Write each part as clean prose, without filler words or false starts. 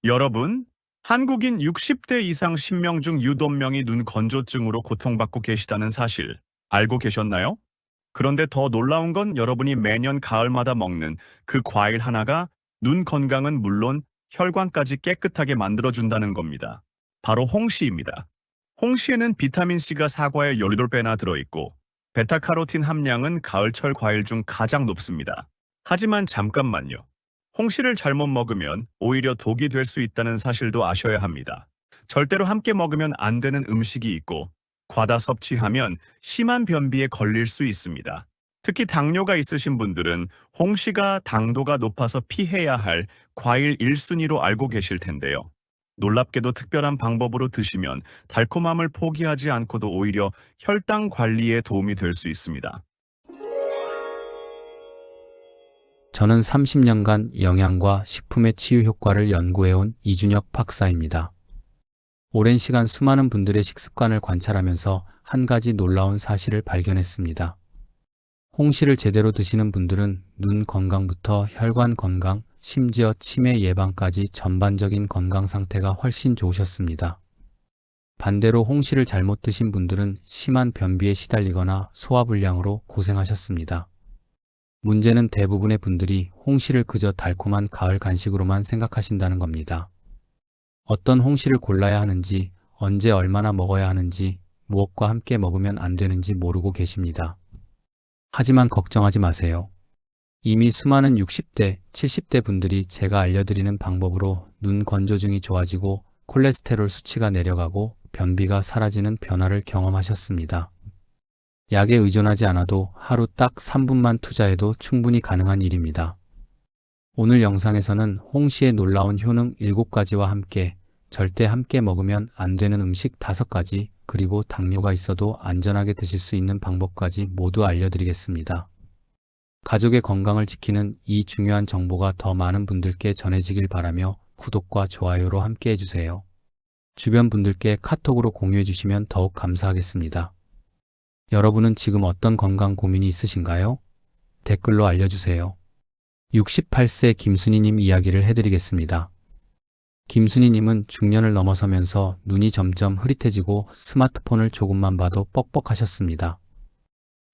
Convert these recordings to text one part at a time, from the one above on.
여러분, 한국인 60대 이상 10명 중 유독 명이 눈 건조증으로 고통받고 계시다는 사실 알고 계셨나요? 그런데 더 놀라운 건 여러분이 매년 가을마다 먹는 그 과일 하나가 눈 건강은 물론 혈관까지 깨끗하게 만들어준다는 겁니다. 바로 홍시입니다. 홍시에는 비타민C가 사과의 18배나 들어있고 베타카로틴 함량은 가을철 과일 중 가장 높습니다. 하지만 잠깐만요. 홍시를 잘못 먹으면 오히려 독이 될 수 있다는 사실도 아셔야 합니다. 절대로 함께 먹으면 안 되는 음식이 있고 과다 섭취하면 심한 변비에 걸릴 수 있습니다. 특히 당뇨가 있으신 분들은 홍시가 당도가 높아서 피해야 할 과일 1순위로 알고 계실 텐데요. 놀랍게도 특별한 방법으로 드시면 달콤함을 포기하지 않고도 오히려 혈당 관리에 도움이 될 수 있습니다. 저는 30년간 영양과 식품의 치유 효과를 연구해온 이준혁 박사입니다. 오랜 시간 수많은 분들의 식습관을 관찰하면서 한 가지 놀라운 사실을 발견했습니다. 홍시를 제대로 드시는 분들은 눈 건강부터 혈관 건강, 심지어 치매 예방까지 전반적인 건강 상태가 훨씬 좋으셨습니다. 반대로 홍시를 잘못 드신 분들은 심한 변비에 시달리거나 소화불량으로 고생하셨습니다. 문제는 대부분의 분들이 홍시를 그저 달콤한 가을 간식으로만 생각하신다는 겁니다. 어떤 홍시를 골라야 하는지, 언제 얼마나 먹어야 하는지, 무엇과 함께 먹으면 안 되는지 모르고 계십니다. 하지만 걱정하지 마세요. 이미 수많은 60대, 70대 분들이 제가 알려드리는 방법으로 눈 건조증이 좋아지고 콜레스테롤 수치가 내려가고 변비가 사라지는 변화를 경험하셨습니다. 약에 의존하지 않아도 하루 딱 3분만 투자해도 충분히 가능한 일입니다. 오늘 영상에서는 홍시의 놀라운 효능 7가지와 함께 절대 함께 먹으면 안 되는 음식 5가지, 그리고 당뇨가 있어도 안전하게 드실 수 있는 방법까지 모두 알려드리겠습니다. 가족의 건강을 지키는 이 중요한 정보가 더 많은 분들께 전해지길 바라며 구독과 좋아요로 함께 해주세요. 주변 분들께 카톡으로 공유해 주시면 더욱 감사하겠습니다. 여러분은 지금 어떤 건강 고민이 있으신가요? 댓글로 알려주세요. 68세 김순희님 이야기를 해드리겠습니다. 김순희님은 중년을 넘어서면서 눈이 점점 흐릿해지고 스마트폰을 조금만 봐도 뻑뻑하셨습니다.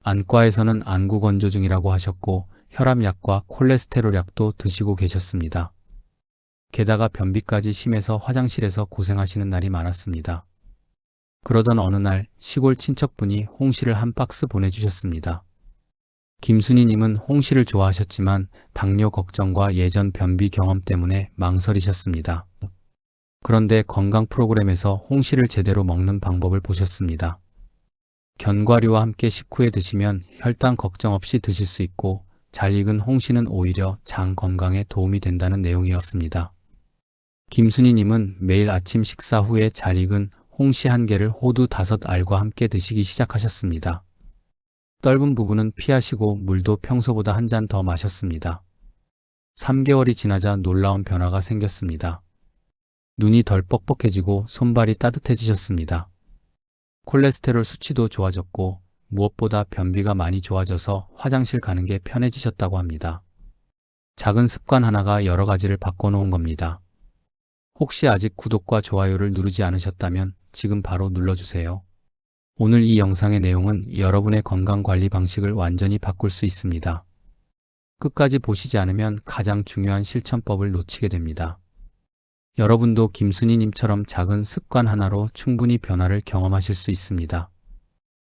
안과에서는 안구건조증이라고 하셨고 혈압약과 콜레스테롤 약도 드시고 계셨습니다. 게다가 변비까지 심해서 화장실에서 고생하시는 날이 많았습니다. 그러던 어느 날 시골 친척분이 홍시를 한 박스 보내주셨습니다. 김순희님은 홍시를 좋아하셨지만 당뇨 걱정과 예전 변비 경험 때문에 망설이셨습니다. 그런데 건강 프로그램에서 홍시를 제대로 먹는 방법을 보셨습니다. 견과류와 함께 식후에 드시면 혈당 걱정 없이 드실 수 있고 잘 익은 홍시는 오히려 장 건강에 도움이 된다는 내용이었습니다. 김순희님은 매일 아침 식사 후에 잘 익은 홍시 1개를 호두 5알과 함께 드시기 시작하셨습니다. 떫은 부분은 피하시고 물도 평소보다 한 잔 더 마셨습니다. 3개월이 지나자 놀라운 변화가 생겼습니다. 눈이 덜 뻑뻑해지고 손발이 따뜻해지셨습니다. 콜레스테롤 수치도 좋아졌고 무엇보다 변비가 많이 좋아져서 화장실 가는 게 편해지셨다고 합니다. 작은 습관 하나가 여러 가지를 바꿔놓은 겁니다. 혹시 아직 구독과 좋아요를 누르지 않으셨다면 지금 바로 눌러주세요. 오늘 이 영상의 내용은 여러분의 건강관리 방식을 완전히 바꿀 수 있습니다. 끝까지 보시지 않으면 가장 중요한 실천법을 놓치게 됩니다. 여러분도 김순희님처럼 작은 습관 하나로 충분히 변화를 경험하실 수 있습니다.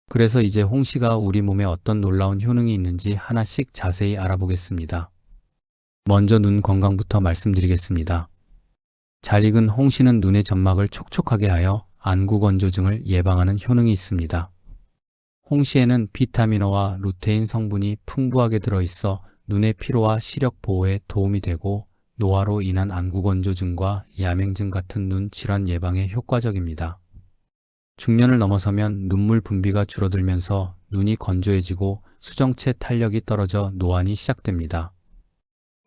그래서 이제 홍시가 우리 몸에 어떤 놀라운 효능이 있는지 하나씩 자세히 알아보겠습니다. 먼저 눈 건강부터 말씀드리겠습니다. 잘 익은 홍시는 눈의 점막을 촉촉하게 하여 안구건조증을 예방하는 효능이 있습니다. 홍시에는 비타민어와 루테인 성분이 풍부하게 들어있어 눈의 피로와 시력 보호에 도움이 되고 노화로 인한 안구건조증과 야맹증 같은 눈 질환 예방에 효과적입니다. 중년을 넘어서면 눈물 분비가 줄어들면서 눈이 건조해지고 수정체 탄력이 떨어져 노안이 시작됩니다.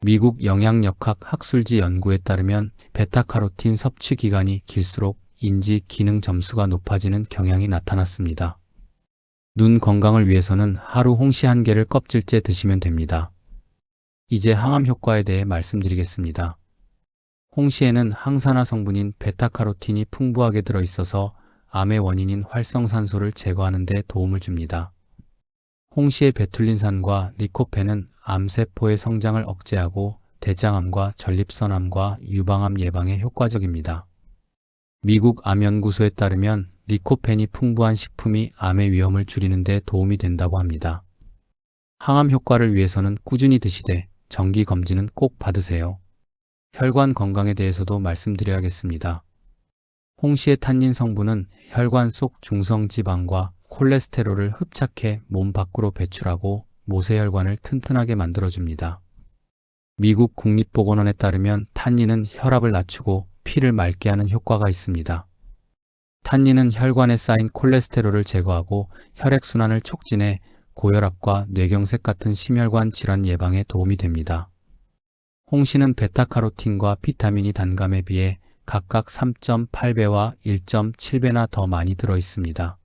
미국 영양역학 학술지 연구에 따르면 베타카로틴 섭취 기간이 길수록 인지 기능 점수가 높아지는 경향이 나타났습니다. 눈 건강을 위해서는 하루 홍시 1개를 껍질째 드시면 됩니다. 이제 항암 효과에 대해 말씀드리겠습니다. 홍시에는 항산화 성분인 베타카로틴이 풍부하게 들어있어서 암의 원인인 활성산소를 제거하는 데 도움을 줍니다. 홍시의 베툴린산과 리코펜은 암세포의 성장을 억제하고 대장암과 전립선암과 유방암 예방에 효과적입니다. 미국 암연구소에 따르면 리코펜이 풍부한 식품이 암의 위험을 줄이는 데 도움이 된다고 합니다. 항암 효과를 위해서는 꾸준히 드시되 정기 검진은 꼭 받으세요. 혈관 건강에 대해서도 말씀드려야겠습니다. 홍시의 탄닌 성분은 혈관 속 중성지방과 콜레스테롤을 흡착해 몸 밖으로 배출하고 모세혈관을 튼튼하게 만들어줍니다. 미국 국립보건원에 따르면 탄닌은 혈압을 낮추고 피를 맑게 하는 효과가 있습니다. 탄닌은 혈관에 쌓인 콜레스테롤을 제거하고 혈액순환을 촉진해 고혈압과 뇌경색 같은 심혈관 질환 예방에 도움이 됩니다. 홍시는 베타카로틴과 비타민이 단감에 비해 각각 3.8배와 1.7배나 더 많이 들어 있습니다.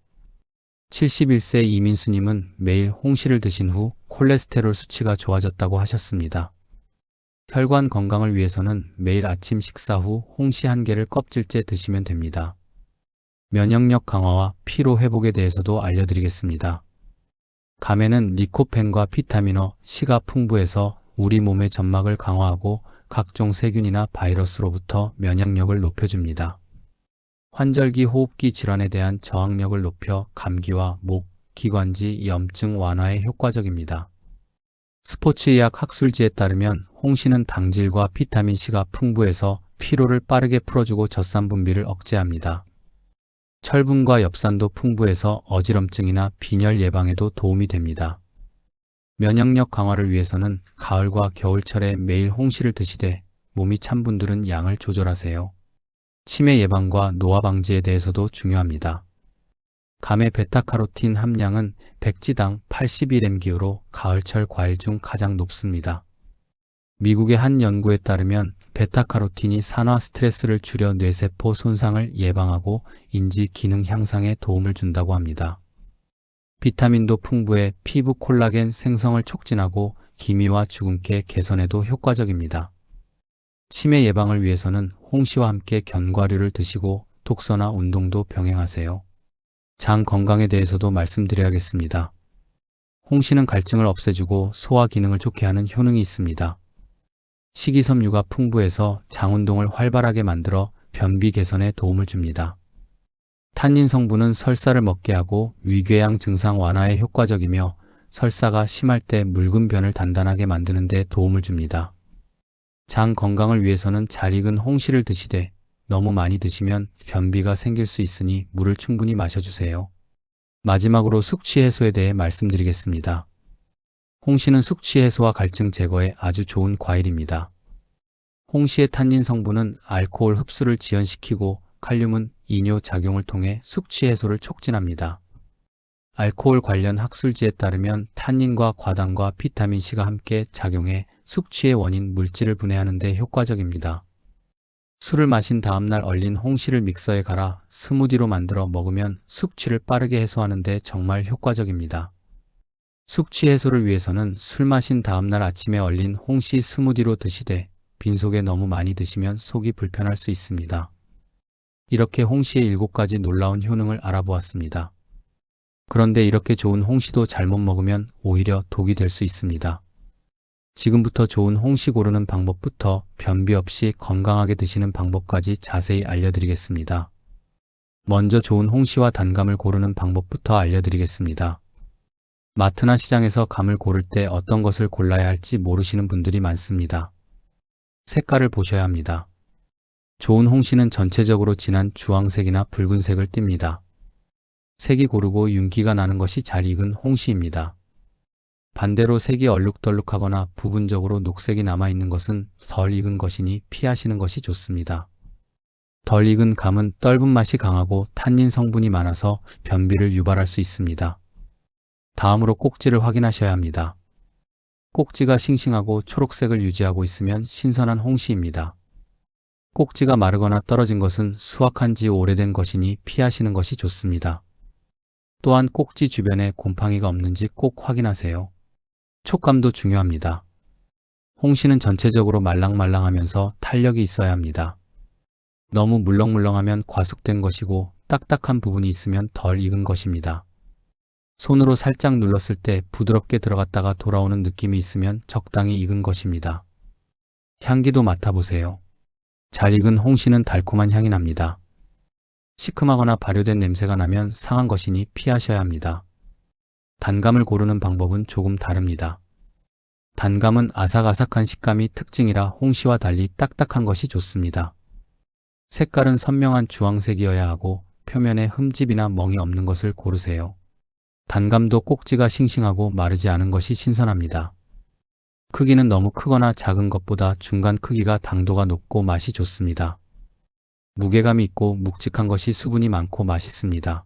71세 이민수님은 매일 홍시를 드신 후 콜레스테롤 수치가 좋아졌다고 하셨습니다. 혈관 건강을 위해서는 매일 아침 식사 후 홍시 1개를 껍질째 드시면 됩니다. 면역력 강화와 피로 회복에 대해서도 알려드리겠습니다. 감에는 리코펜과 비타민어, C가 풍부해서 우리 몸의 점막을 강화하고 각종 세균이나 바이러스로부터 면역력을 높여줍니다. 환절기 호흡기 질환에 대한 저항력을 높여 감기와 목, 기관지, 염증 완화에 효과적입니다. 스포츠의학 학술지에 따르면 홍시는 당질과 비타민C가 풍부해서 피로를 빠르게 풀어주고 젖산 분비를 억제합니다. 철분과 엽산도 풍부해서 어지럼증이나 빈혈 예방에도 도움이 됩니다. 면역력 강화를 위해서는 가을과 겨울철에 매일 홍시를 드시되 몸이 찬 분들은 양을 조절하세요. 치매 예방과 노화 방지에 대해서도 중요합니다. 감의 베타카로틴 함량은 백지당 81mg로 가을철 과일 중 가장 높습니다. 미국의 한 연구에 따르면 베타카로틴이 산화 스트레스를 줄여 뇌세포 손상을 예방하고 인지 기능 향상에 도움을 준다고 합니다. 비타민도 풍부해 피부 콜라겐 생성을 촉진하고 기미와 주근깨 개선에도 효과적입니다. 치매 예방을 위해서는 홍시와 함께 견과류를 드시고 독서나 운동도 병행하세요. 장 건강에 대해서도 말씀드려야겠습니다. 홍시는 갈증을 없애주고 소화 기능을 좋게 하는 효능이 있습니다. 식이섬유가 풍부해서 장 운동을 활발하게 만들어 변비 개선에 도움을 줍니다. 탄닌 성분은 설사를 먹게 하고 위궤양 증상 완화에 효과적이며 설사가 심할 때 묽은 변을 단단하게 만드는 데 도움을 줍니다. 장 건강을 위해서는 잘 익은 홍시를 드시되 너무 많이 드시면 변비가 생길 수 있으니 물을 충분히 마셔주세요. 마지막으로 숙취 해소에 대해 말씀드리겠습니다. 홍시는 숙취 해소와 갈증 제거에 아주 좋은 과일입니다. 홍시의 탄닌 성분은 알코올 흡수를 지연시키고 칼륨은 이뇨 작용을 통해 숙취 해소를 촉진합니다. 알코올 관련 학술지에 따르면 탄닌과 과당과 비타민C가 함께 작용해 숙취의 원인 물질을 분해하는 데 효과적입니다. 술을 마신 다음날 얼린 홍시를 믹서에 갈아 스무디로 만들어 먹으면 숙취를 빠르게 해소하는 데 정말 효과적입니다. 숙취 해소를 위해서는 술 마신 다음날 아침에 얼린 홍시 스무디로 드시되 빈속에 너무 많이 드시면 속이 불편할 수 있습니다. 이렇게 홍시의 7가지 놀라운 효능을 알아보았습니다. 그런데 이렇게 좋은 홍시도 잘못 먹으면 오히려 독이 될 수 있습니다. 지금부터 좋은 홍시 고르는 방법부터 변비 없이 건강하게 드시는 방법까지 자세히 알려드리겠습니다. 먼저 좋은 홍시와 단감을 고르는 방법부터 알려드리겠습니다. 마트나 시장에서 감을 고를 때 어떤 것을 골라야 할지 모르시는 분들이 많습니다. 색깔을 보셔야 합니다. 좋은 홍시는 전체적으로 진한 주황색이나 붉은색을 띱니다. 색이 고르고 윤기가 나는 것이 잘 익은 홍시입니다. 반대로 색이 얼룩덜룩하거나 부분적으로 녹색이 남아있는 것은 덜 익은 것이니 피하시는 것이 좋습니다. 덜 익은 감은 떫은 맛이 강하고 탄닌 성분이 많아서 변비를 유발할 수 있습니다. 다음으로 꼭지를 확인하셔야 합니다. 꼭지가 싱싱하고 초록색을 유지하고 있으면 신선한 홍시입니다. 꼭지가 마르거나 떨어진 것은 수확한 지 오래된 것이니 피하시는 것이 좋습니다. 또한 꼭지 주변에 곰팡이가 없는지 꼭 확인하세요. 촉감도 중요합니다. 홍시는 전체적으로 말랑말랑하면서 탄력이 있어야 합니다. 너무 물렁물렁하면 과숙된 것이고 딱딱한 부분이 있으면 덜 익은 것입니다. 손으로 살짝 눌렀을 때 부드럽게 들어갔다가 돌아오는 느낌이 있으면 적당히 익은 것입니다. 향기도 맡아보세요. 잘 익은 홍시는 달콤한 향이 납니다. 시큼하거나 발효된 냄새가 나면 상한 것이니 피하셔야 합니다. 단감을 고르는 방법은 조금 다릅니다. 단감은 아삭아삭한 식감이 특징이라 홍시와 달리 딱딱한 것이 좋습니다. 색깔은 선명한 주황색이어야 하고 표면에 흠집이나 멍이 없는 것을 고르세요. 단감도 꼭지가 싱싱하고 마르지 않은 것이 신선합니다. 크기는 너무 크거나 작은 것보다 중간 크기가 당도가 높고 맛이 좋습니다. 무게감이 있고 묵직한 것이 수분이 많고 맛있습니다.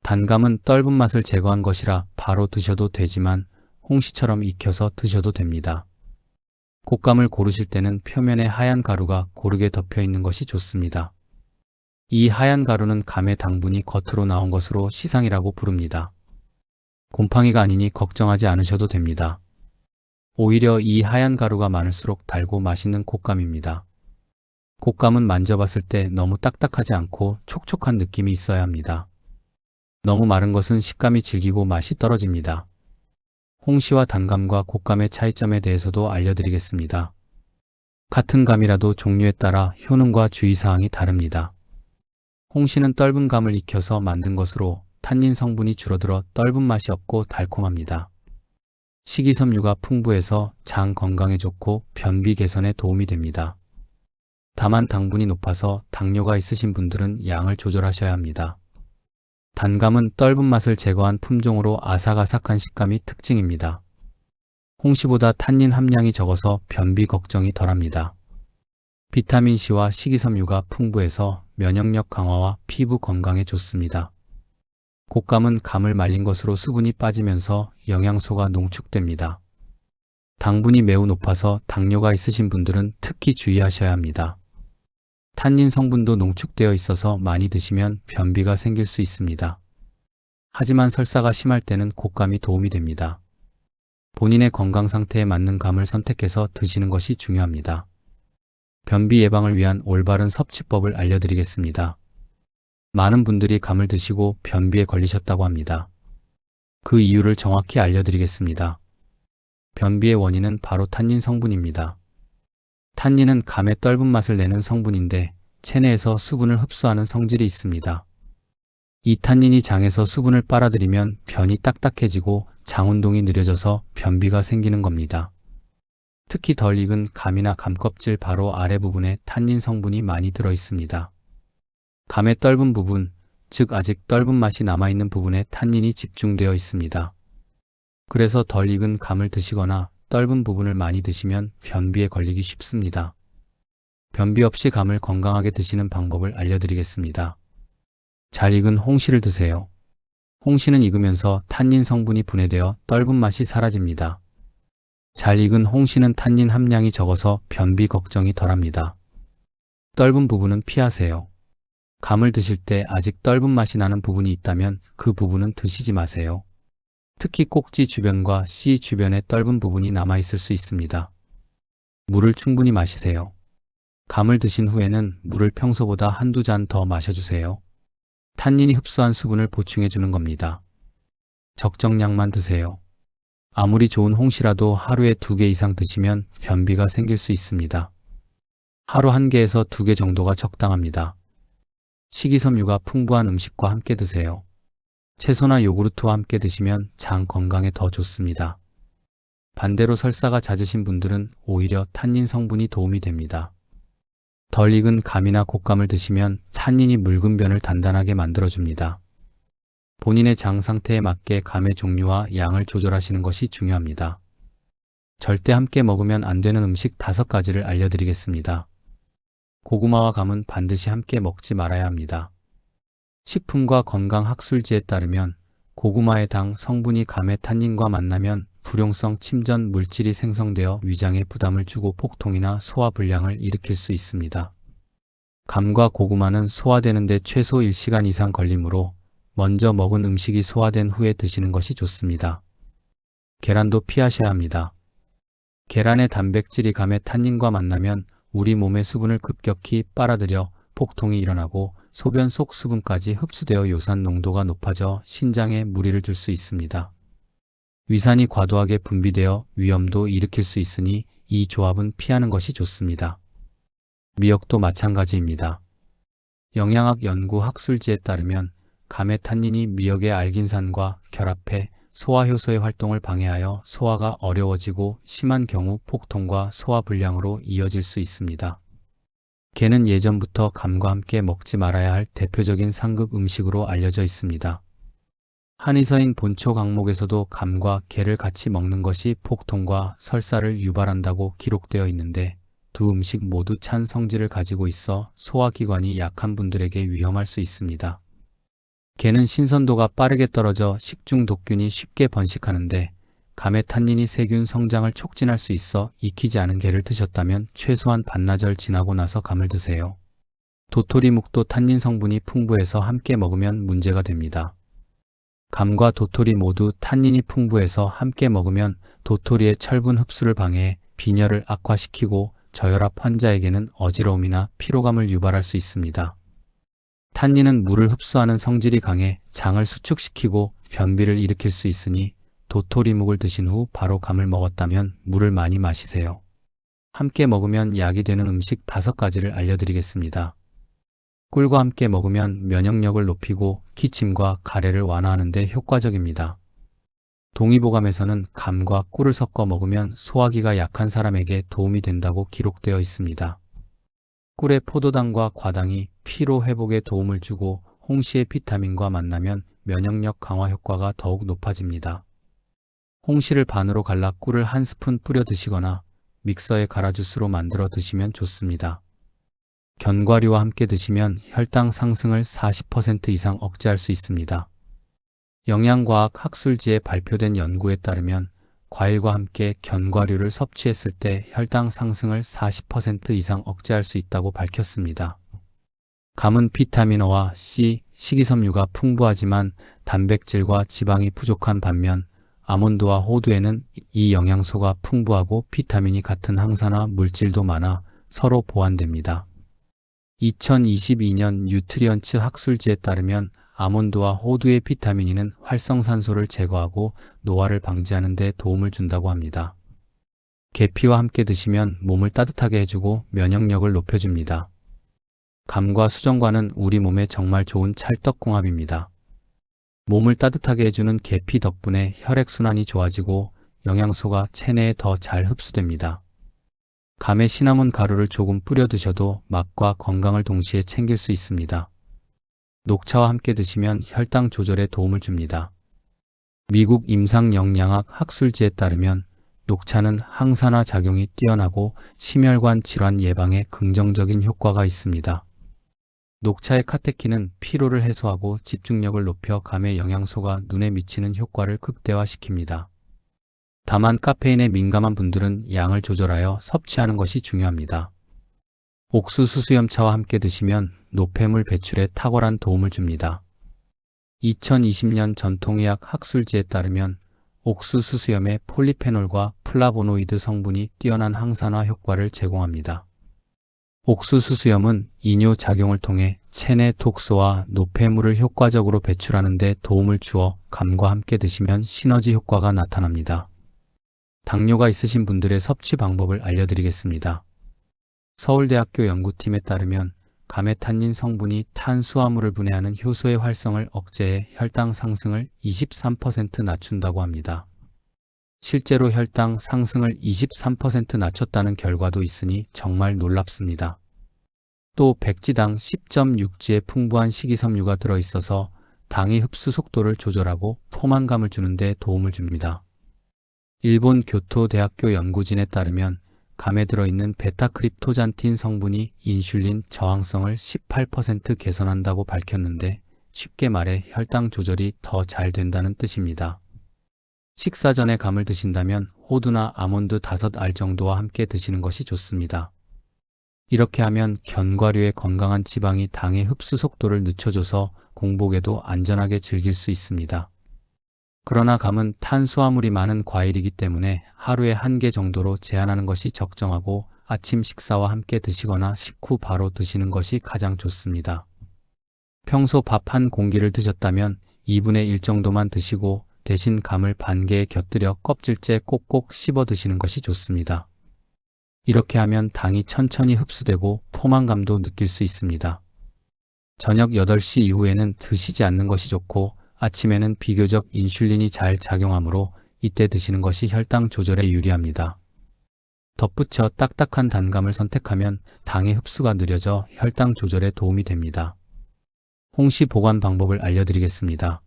단감은 떫은 맛을 제거한 것이라 바로 드셔도 되지만 홍시처럼 익혀서 드셔도 됩니다. 곶감을 고르실 때는 표면에 하얀 가루가 고르게 덮여 있는 것이 좋습니다. 이 하얀 가루는 감의 당분이 겉으로 나온 것으로 시상이라고 부릅니다. 곰팡이가 아니니 걱정하지 않으셔도 됩니다. 오히려 이 하얀 가루가 많을수록 달고 맛있는 곶감입니다. 곶감은 만져봤을 때 너무 딱딱하지 않고 촉촉한 느낌이 있어야 합니다. 너무 마른 것은 식감이 질기고 맛이 떨어집니다. 홍시와 단감과 곶감의 차이점에 대해서도 알려드리겠습니다. 같은 감이라도 종류에 따라 효능과 주의사항이 다릅니다. 홍시는 떫은 감을 익혀서 만든 것으로 탄닌 성분이 줄어들어 떫은 맛이 없고 달콤합니다. 식이섬유가 풍부해서 장 건강에 좋고 변비 개선에 도움이 됩니다. 다만 당분이 높아서 당뇨가 있으신 분들은 양을 조절하셔야 합니다. 단감은 떫은 맛을 제거한 품종으로 아삭아삭한 식감이 특징입니다. 홍시보다 탄닌 함량이 적어서 변비 걱정이 덜합니다. 비타민C와 식이섬유가 풍부해서 면역력 강화와 피부 건강에 좋습니다. 곶감은 감을 말린 것으로 수분이 빠지면서 영양소가 농축됩니다. 당분이 매우 높아서 당뇨가 있으신 분들은 특히 주의하셔야 합니다. 탄닌 성분도 농축되어 있어서 많이 드시면 변비가 생길 수 있습니다. 하지만 설사가 심할 때는 곶감이 도움이 됩니다. 본인의 건강 상태에 맞는 감을 선택해서 드시는 것이 중요합니다. 변비 예방을 위한 올바른 섭취법을 알려드리겠습니다. 많은 분들이 감을 드시고 변비에 걸리셨다고 합니다. 그 이유를 정확히 알려드리겠습니다. 변비의 원인은 바로 탄닌 성분입니다. 탄닌은 감의 떫은 맛을 내는 성분인데 체내에서 수분을 흡수하는 성질이 있습니다. 이 탄닌이 장에서 수분을 빨아들이면 변이 딱딱해지고 장 운동이 느려져서 변비가 생기는 겁니다. 특히 덜 익은 감이나 감껍질 바로 아래 부분에 탄닌 성분이 많이 들어 있습니다. 감의 떫은 부분, 즉 아직 떫은 맛이 남아있는 부분에 탄닌이 집중되어 있습니다. 그래서 덜 익은 감을 드시거나 떫은 부분을 많이 드시면 변비에 걸리기 쉽습니다. 변비 없이 감을 건강하게 드시는 방법을 알려드리겠습니다. 잘 익은 홍시를 드세요. 홍시는 익으면서 탄닌 성분이 분해되어 떫은 맛이 사라집니다. 잘 익은 홍시는 탄닌 함량이 적어서 변비 걱정이 덜합니다. 떫은 부분은 피하세요. 감을 드실 때 아직 떫은 맛이 나는 부분이 있다면 그 부분은 드시지 마세요. 특히 꼭지 주변과 씨 주변에 떫은 부분이 남아있을 수 있습니다. 물을 충분히 마시세요. 감을 드신 후에는 물을 평소보다 한두 잔 더 마셔주세요. 탄닌이 흡수한 수분을 보충해 주는 겁니다. 적정량만 드세요. 아무리 좋은 홍시라도 하루에 2개 이상 드시면 변비가 생길 수 있습니다. 하루 1개에서 2개 정도가 적당합니다. 식이섬유가 풍부한 음식과 함께 드세요. 채소나 요구르트와 함께 드시면 장 건강에 더 좋습니다. 반대로 설사가 잦으신 분들은 오히려 탄닌 성분이 도움이 됩니다. 덜 익은 감이나 곶감을 드시면 탄닌이 묽은 변을 단단하게 만들어줍니다. 본인의 장 상태에 맞게 감의 종류와 양을 조절하시는 것이 중요합니다. 절대 함께 먹으면 안 되는 음식 5가지를 알려드리겠습니다. 고구마와 감은 반드시 함께 먹지 말아야 합니다. 식품과 건강학술지에 따르면 고구마의 당 성분이 감의 탄닌과 만나면 불용성 침전 물질이 생성되어 위장에 부담을 주고 복통이나 소화불량을 일으킬 수 있습니다. 감과 고구마는 소화되는 데 최소 1시간 이상 걸리므로 먼저 먹은 음식이 소화된 후에 드시는 것이 좋습니다. 계란도 피하셔야 합니다. 계란의 단백질이 감의 탄닌과 만나면 우리 몸의 수분을 급격히 빨아들여 폭통이 일어나고 소변 속 수분까지 흡수되어 요산 농도가 높아져 신장에 무리를 줄 수 있습니다. 위산이 과도하게 분비되어 위염도 일으킬 수 있으니 이 조합은 피하는 것이 좋습니다. 미역도 마찬가지입니다. 영양학 연구 학술지에 따르면 감의 탄닌이 미역의 알긴산과 결합해 소화효소의 활동을 방해하여 소화가 어려워지고 심한 경우 폭통과 소화불량으로 이어질 수 있습니다. 게는 예전부터 감과 함께 먹지 말아야 할 대표적인 상급 음식으로 알려져 있습니다. 한의서인 본초 강목에서도 감과 게를 같이 먹는 것이 폭통과 설사를 유발한다고 기록되어 있는데 두 음식 모두 찬 성질을 가지고 있어 소화기관이 약한 분들에게 위험할 수 있습니다. 게는 신선도가 빠르게 떨어져 식중 독균이 쉽게 번식하는데 감의 탄닌이 세균 성장을 촉진할 수 있어 익히지 않은 게를 드셨다면 최소한 반나절 지나고 나서 감을 드세요. 도토리묵도 탄닌 성분이 풍부해서 함께 먹으면 문제가 됩니다. 감과 도토리 모두 탄닌이 풍부해서 함께 먹으면 도토리의 철분 흡수를 방해해 빈혈을 악화시키고 저혈압 환자에게는 어지러움이나 피로감을 유발할 수 있습니다. 탄닌은 물을 흡수하는 성질이 강해 장을 수축시키고 변비를 일으킬 수 있으니 도토리묵을 드신 후 바로 감을 먹었다면 물을 많이 마시세요. 함께 먹으면 약이 되는 음식 5가지를 알려드리겠습니다. 꿀과 함께 먹으면 면역력을 높이고 기침과 가래를 완화하는 데 효과적입니다. 동의보감에서는 감과 꿀을 섞어 먹으면 소화기가 약한 사람에게 도움이 된다고 기록되어 있습니다. 꿀의 포도당과 과당이 피로 회복에 도움을 주고 홍시의 비타민과 만나면 면역력 강화 효과가 더욱 높아집니다. 홍시를 반으로 갈라 꿀을 1스푼 뿌려 드시거나 믹서에 갈아 주스로 만들어 드시면 좋습니다. 견과류와 함께 드시면 혈당 상승을 40% 이상 억제할 수 있습니다. 영양과학 학술지에 발표된 연구에 따르면 과일과 함께 견과류를 섭취했을 때 혈당 상승을 40% 이상 억제할 수 있다고 밝혔습니다. 감은 비타민어와 C, 식이섬유가 풍부하지만 단백질과 지방이 부족한 반면 아몬드와 호두에는 이 영양소가 풍부하고 비타민이 같은 항산화 물질도 많아 서로 보완됩니다. 2022년 뉴트리언츠 학술지에 따르면 아몬드와 호두의 비타민 E는 활성산소를 제거하고 노화를 방지하는 데 도움을 준다고 합니다. 계피와 함께 드시면 몸을 따뜻하게 해주고 면역력을 높여줍니다. 감과 수정과는 우리 몸에 정말 좋은 찰떡궁합입니다. 몸을 따뜻하게 해주는 계피 덕분에 혈액순환이 좋아지고 영양소가 체내에 더 잘 흡수됩니다. 감에 시나몬 가루를 조금 뿌려 드셔도 맛과 건강을 동시에 챙길 수 있습니다. 녹차와 함께 드시면 혈당 조절에 도움을 줍니다. 미국 임상영양학 학술지에 따르면 녹차는 항산화 작용이 뛰어나고 심혈관 질환 예방에 긍정적인 효과가 있습니다. 녹차의 카테킨은 피로를 해소하고 집중력을 높여 감의 영양소가 눈에 미치는 효과를 극대화시킵니다. 다만 카페인에 민감한 분들은 양을 조절하여 섭취하는 것이 중요합니다. 옥수수수염차와 함께 드시면 노폐물 배출에 탁월한 도움을 줍니다. 2020년 전통의학 학술지에 따르면 옥수수수염의 폴리페놀과 플라보노이드 성분이 뛰어난 항산화 효과를 제공합니다. 옥수수수염은 이뇨 작용을 통해 체내 독소와 노폐물을 효과적으로 배출하는 데 도움을 주어 감과 함께 드시면 시너지 효과가 나타납니다. 당뇨가 있으신 분들의 섭취 방법을 알려드리겠습니다. 서울대학교 연구팀에 따르면 감의 탄닌 성분이 탄수화물을 분해하는 효소의 활성을 억제해 혈당 상승을 23% 낮춘다고 합니다. 실제로 혈당 상승을 23% 낮췄다는 결과도 있으니 정말 놀랍습니다. 또 백지당 10.6g의 풍부한 식이섬유가 들어있어서 당의 흡수 속도를 조절하고 포만감을 주는 데 도움을 줍니다. 일본 교토대학교 연구진에 따르면 감에 들어있는 베타크립토잔틴 성분이 인슐린 저항성을 18% 개선한다고 밝혔는데 쉽게 말해 혈당 조절이 더 잘 된다는 뜻입니다. 식사 전에 감을 드신다면 호두나 아몬드 5알 정도와 함께 드시는 것이 좋습니다. 이렇게 하면 견과류의 건강한 지방이 당의 흡수 속도를 늦춰줘서 공복에도 안전하게 즐길 수 있습니다. 그러나 감은 탄수화물이 많은 과일이기 때문에 하루에 1개 정도로 제한하는 것이 적정하고 아침 식사와 함께 드시거나 식후 바로 드시는 것이 가장 좋습니다. 평소 밥 한 공기를 드셨다면 2분의 1 정도만 드시고 대신 감을 반 개에 곁들여 껍질째 꼭꼭 씹어 드시는 것이 좋습니다. 이렇게 하면 당이 천천히 흡수되고 포만감도 느낄 수 있습니다. 저녁 8시 이후에는 드시지 않는 것이 좋고 아침에는 비교적 인슐린이 잘 작용하므로 이때 드시는 것이 혈당 조절에 유리합니다. 덧붙여 딱딱한 단감을 선택하면 당의 흡수가 느려져 혈당 조절에 도움이 됩니다. 홍시 보관 방법을 알려드리겠습니다.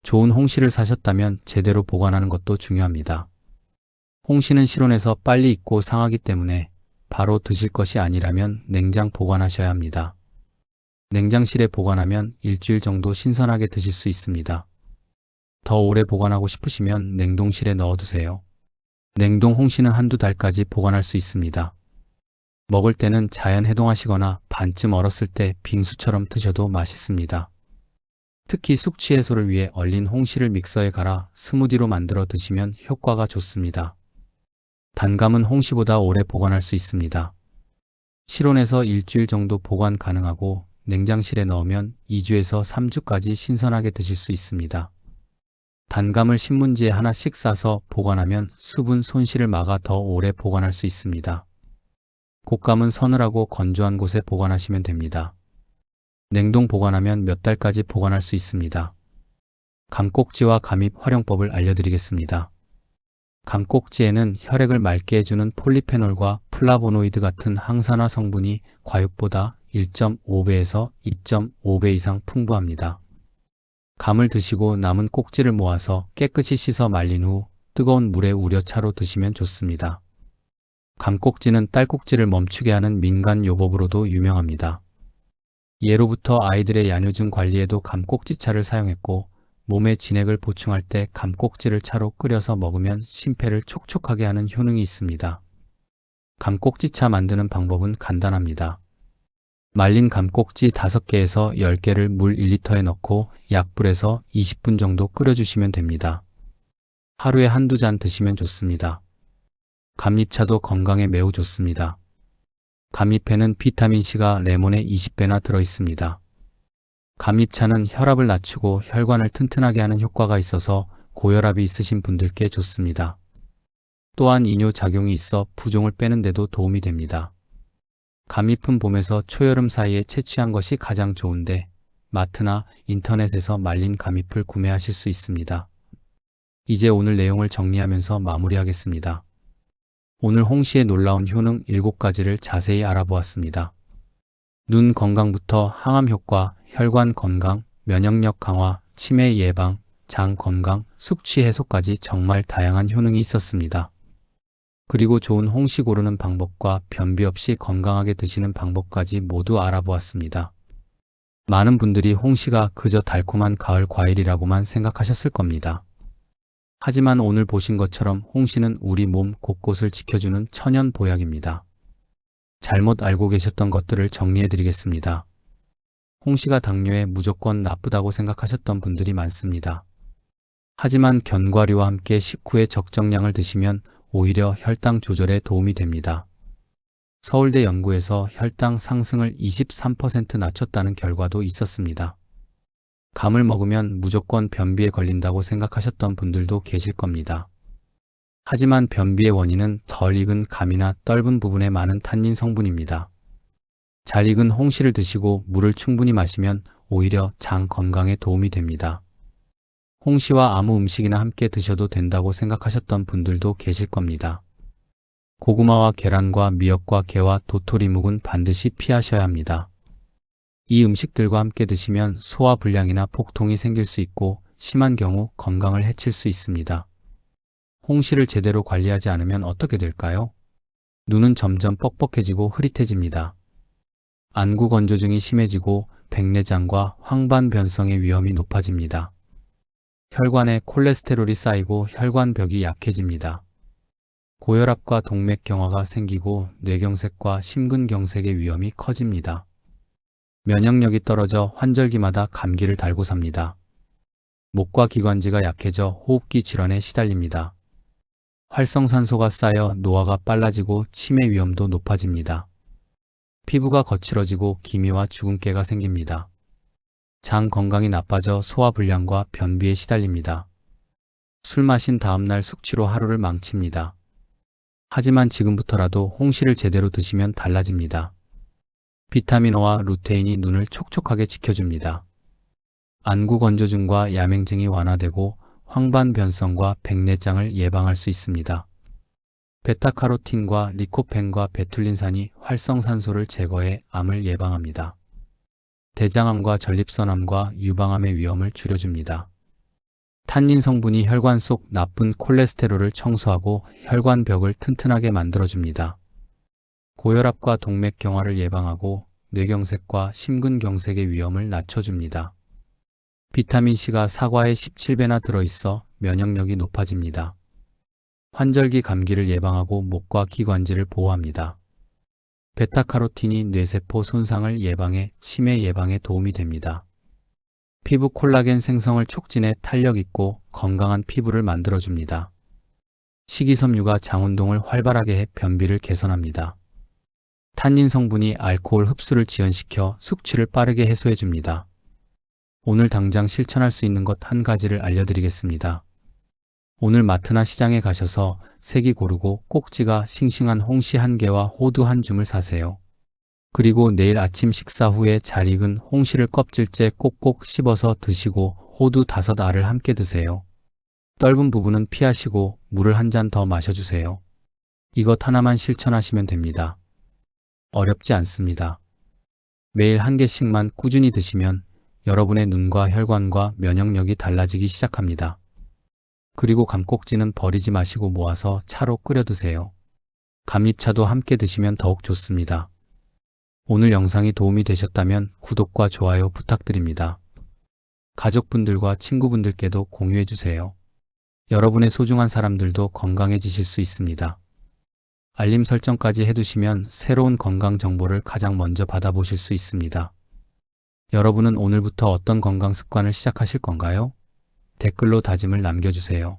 좋은 홍시를 사셨다면 제대로 보관하는 것도 중요합니다. 홍시는 실온에서 빨리 익고 상하기 때문에 바로 드실 것이 아니라면 냉장 보관하셔야 합니다. 냉장실에 보관하면 일주일 정도 신선하게 드실 수 있습니다. 더 오래 보관하고 싶으시면 냉동실에 넣어두세요. 냉동 홍시는 한두 달까지 보관할 수 있습니다. 먹을 때는 자연 해동하시거나 반쯤 얼었을 때 빙수처럼 드셔도 맛있습니다. 특히 숙취 해소를 위해 얼린 홍시를 믹서에 갈아 스무디로 만들어 드시면 효과가 좋습니다. 단감은 홍시보다 오래 보관할 수 있습니다. 실온에서 일주일 정도 보관 가능하고 냉장실에 넣으면 2주에서 3주까지 신선하게 드실 수 있습니다. 단감을 신문지에 하나씩 싸서 보관하면 수분 손실을 막아 더 오래 보관할 수 있습니다. 곶감은 서늘하고 건조한 곳에 보관하시면 됩니다. 냉동 보관하면 몇 달까지 보관할 수 있습니다. 감꼭지와 감입 활용법을 알려드리겠습니다. 감꼭지에는 혈액을 맑게 해주는 폴리페놀과 플라보노이드 같은 항산화 성분이 과육보다 1.5배에서 2.5배 이상 풍부합니다. 감을 드시고 남은 꼭지를 모아서 깨끗이 씻어 말린 후 뜨거운 물에 우려 차로 드시면 좋습니다. 감꼭지는 딸꾹질을 멈추게 하는 민간 요법으로도 유명합니다. 예로부터 아이들의 야뇨증 관리에도 감꼭지차를 사용했고 몸에 진액을 보충할 때 감꼭지를 차로 끓여서 먹으면 심폐를 촉촉하게 하는 효능이 있습니다. 감꼭지차 만드는 방법은 간단합니다. 말린 감꼭지 5개에서 10개를 물 1리터에 넣고 약불에서 20분 정도 끓여주시면 됩니다. 하루에 한두 잔 드시면 좋습니다. 감잎차도 건강에 매우 좋습니다. 감잎에는 비타민C가 레몬의 20배나 들어있습니다. 감잎차는 혈압을 낮추고 혈관을 튼튼하게 하는 효과가 있어서 고혈압이 있으신 분들께 좋습니다. 또한 이뇨작용이 있어 부종을 빼는 데도 도움이 됩니다. 감잎은 봄에서 초여름 사이에 채취한 것이 가장 좋은데 마트나 인터넷에서 말린 감잎을 구매하실 수 있습니다. 이제 오늘 내용을 정리하면서 마무리하겠습니다. 오늘 홍시의 놀라운 효능 7가지를 자세히 알아보았습니다. 눈 건강부터 항암 효과, 혈관 건강, 면역력 강화, 치매 예방, 장 건강, 숙취 해소까지 정말 다양한 효능이 있었습니다. 그리고 좋은 홍시 고르는 방법과 변비 없이 건강하게 드시는 방법까지 모두 알아보았습니다. 많은 분들이 홍시가 그저 달콤한 가을 과일이라고만 생각하셨을 겁니다. 하지만 오늘 보신 것처럼 홍시는 우리 몸 곳곳을 지켜주는 천연 보약입니다. 잘못 알고 계셨던 것들을 정리해 드리겠습니다. 홍시가 당뇨에 무조건 나쁘다고 생각하셨던 분들이 많습니다. 하지만 견과류와 함께 식후에 적정량을 드시면 오히려 혈당 조절에 도움이 됩니다. 서울대 연구에서 혈당 상승을 23% 낮췄다는 결과도 있었습니다. 감을 먹으면 무조건 변비에 걸린다고 생각하셨던 분들도 계실 겁니다. 하지만 변비의 원인은 덜 익은 감이나 떫은 부분에 많은 탄닌 성분입니다. 잘 익은 홍시를 드시고 물을 충분히 마시면 오히려 장 건강에 도움이 됩니다. 홍시와 아무 음식이나 함께 드셔도 된다고 생각하셨던 분들도 계실 겁니다. 고구마와 계란과 미역과 게와 도토리묵은 반드시 피하셔야 합니다. 이 음식들과 함께 드시면 소화불량이나 복통이 생길 수 있고 심한 경우 건강을 해칠 수 있습니다. 홍시를 제대로 관리하지 않으면 어떻게 될까요? 눈은 점점 뻑뻑해지고 흐릿해집니다. 안구 건조증이 심해지고 백내장과 황반변성의 위험이 높아집니다. 혈관에 콜레스테롤이 쌓이고 혈관벽이 약해집니다. 고혈압과 동맥경화가 생기고 뇌경색과 심근경색의 위험이 커집니다. 면역력이 떨어져 환절기마다 감기를 달고 삽니다. 목과 기관지가 약해져 호흡기 질환에 시달립니다. 활성산소가 쌓여 노화가 빨라지고 치매 위험도 높아집니다. 피부가 거칠어지고 기미와 주근깨가 생깁니다. 장 건강이 나빠져 소화불량과 변비에 시달립니다. 술 마신 다음날 숙취로 하루를 망칩니다. 하지만 지금부터라도 홍시를 제대로 드시면 달라집니다. 비타민O와 루테인이 눈을 촉촉하게 지켜줍니다. 안구 건조증과 야맹증이 완화되고 황반변성과 백내장을 예방할 수 있습니다. 베타카로틴과 리코펜과 베툴린산이 활성산소를 제거해 암을 예방합니다. 대장암과 전립선암과 유방암의 위험을 줄여줍니다. 탄닌 성분이 혈관 속 나쁜 콜레스테롤을 청소하고 혈관벽을 튼튼하게 만들어줍니다. 고혈압과 동맥경화를 예방하고 뇌경색과 심근경색의 위험을 낮춰줍니다. 비타민C가 사과에 17배나 들어있어 면역력이 높아집니다. 환절기 감기를 예방하고 목과 기관지를 보호합니다. 베타카로틴이 뇌세포 손상을 예방해 치매 예방에 도움이 됩니다. 피부 콜라겐 생성을 촉진해 탄력 있고 건강한 피부를 만들어줍니다. 식이섬유가 장운동을 활발하게 해 변비를 개선합니다. 탄닌 성분이 알코올 흡수를 지연시켜 숙취를 빠르게 해소해줍니다. 오늘 당장 실천할 수 있는 것 한 가지를 알려드리겠습니다. 오늘 마트나 시장에 가셔서 색이 고르고 꼭지가 싱싱한 홍시 1개와 호두 1줌을 사세요. 그리고 내일 아침 식사 후에 잘 익은 홍시를 껍질째 꼭꼭 씹어서 드시고 호두 5알을 함께 드세요. 떫은 부분은 피하시고 물을 한 잔 더 마셔주세요. 이것 하나만 실천하시면 됩니다. 어렵지 않습니다. 매일 1개씩만 꾸준히 드시면 여러분의 눈과 혈관과 면역력이 달라지기 시작합니다. 그리고 감꼭지는 버리지 마시고 모아서 차로 끓여 드세요. 감잎차도 함께 드시면 더욱 좋습니다. 오늘 영상이 도움이 되셨다면 구독과 좋아요 부탁드립니다. 가족분들과 친구분들께도 공유해주세요. 여러분의 소중한 사람들도 건강해지실 수 있습니다. 알림 설정까지 해두시면 새로운 건강 정보를 가장 먼저 받아보실 수 있습니다. 여러분은 오늘부터 어떤 건강 습관을 시작하실 건가요? 댓글로 다짐을 남겨주세요.